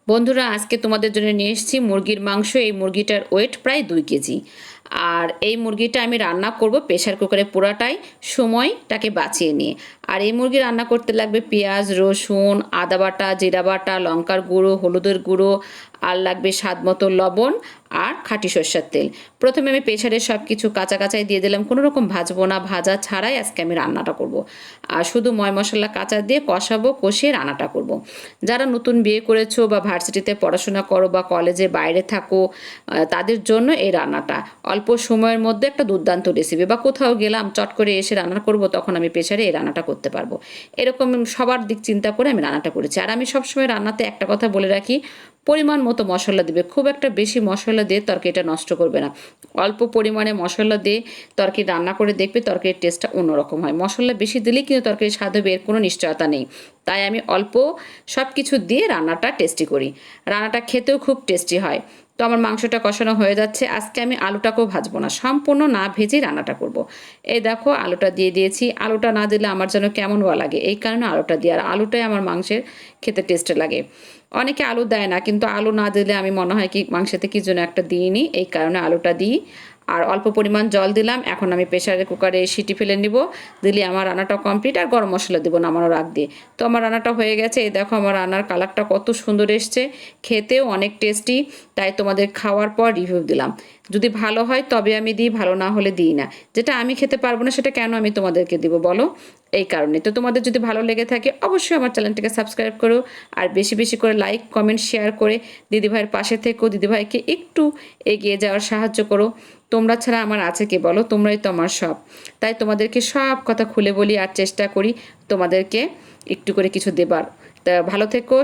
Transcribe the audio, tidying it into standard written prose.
বন্ধুরা, আজকে তোমাদের জন্য নিয়ে এসেছি মুরগির মাংস। এই মুরগিটার ওয়েট প্রায় 2 কেজি। আর এই মুরগিটা আমি রান্না করব প্রেশার কুকারে পুরাটাই, সময়টাকে বাঁচিয়ে নিয়ে। আর এই মুরগি রান্না করতে লাগবে পেঁয়াজ, রসুন, আদা বাটা, জিরা বাটা, লঙ্কার গুঁড়ো, হলুদের গুঁড়ো, আর লাগবে স্বাদ মতো লবণ আর খাঁটি সরষের তেল। প্রথমে আমি প্রেশারে সব কিছু কাঁচা কাঁচাই দিয়ে দিলাম, কোনো রকম ভাজবো না, ভাজা ছাড়াই আজকে আমি রান্নাটা করব। আর শুধু ময় মশলা কাঁচা দিয়ে কষাবো, কষিয়ে রান্নাটা করব। যারা নতুন বিয়ে করেছো বা ভার্সিটিতে পড়াশোনা করো বা কলেজে বাইরে থাকো, তাদের জন্য এই রান্নাটা অল্প সময়ের মধ্যে একটা দুর্দান্ত রেসিপি। বা কোথাও গেলাম চট করে এসে রান্না করব, তখন আমি প্রেশারে এই রান্নাটা করতে পারবো। এরকম সবার দিক চিন্তা করে আমি রান্নাটা করেছি। আর আমি সবসময় রান্নাতে একটা কথা বলে রাখি, পরিমাণ মতো মশলা দেবে। খুব একটা বেশি মশলা দিয়ে তরকারিটা নষ্ট করবে না। অল্প পরিমাণে মশলা দিয়ে তরকারি রান্না করে দেখবে তরকারির টেস্টটা অন্যরকম হয়। মশলা বেশি দিলেই কিন্তু তরকারির স্বাদ হবে, এর কোনো নিশ্চয়তা নেই। তাই আমি অল্প সব কিছু দিয়ে রান্নাটা টেস্টি করি। রান্নাটা খেতেও খুব টেস্টি হয়। তো আমার মাংসটা কষানো হয়ে যাচ্ছে। আজকে আমি আলুটাকেও ভাজবো না, সম্পূর্ণ না ভেজেই রান্নাটা করব। এই দেখো আলুটা দিয়ে দিয়েছি। আলুটা না দিলে আমার যেন কেমন লাগে, এই কারণে আলুটা দিই। আর আলুটাই আমার মাংসের খেতে টেস্ট লাগে। অনেকে আলু দেয় না, কিন্তু আলু না দিলে আমি মনে হয় কি মাংসেতে কি যেন একটা দিইনি, এই কারণে আলুটা দিই। আর অল্প পরিমাণ জল দিলাম। এখন আমি প্রেশারে কুকারে সিটি ফেলে নিব। দিলে আমার রান্নাটা কমপ্লিট। আর গরম মশলা দেবো নামানোর আগ দিয়ে। তো আমার রান্নাটা হয়ে গেছে। এই দেখো আমার রান্নার কালারটা কত সুন্দর এসছে, খেতেও অনেক টেস্টি। তাই তোমাদের খাওয়ার পর রিভিউ দিলাম। যদি ভালো হয় তবে আমি দিই, ভালো না হলে দিই না। যেটা আমি খেতে পারবো না সেটা কেন আমি তোমাদেরকে দিব বলো? এই কারণে। তো তোমাদের যদি ভালো লেগে থাকে অবশ্যই আমার চ্যানেলটিকে সাবস্ক্রাইব করো। আর বেশি বেশি করে লাইক, কমেন্ট, শেয়ার করে দিদিভাইয়ের পাশে থেকো। দিদিভাইকে একটু এগিয়ে যাওয়ার সাহায্য করো। তোমরা ছাড়া আমার আছে কে বলো? তোমরাই তো আমার সব। তাই তোমাদেরকে সব কথা খুলে বলি আর চেষ্টা করি তোমাদেরকে একটু করে কিছু দেবার। তা ভালো থেকো।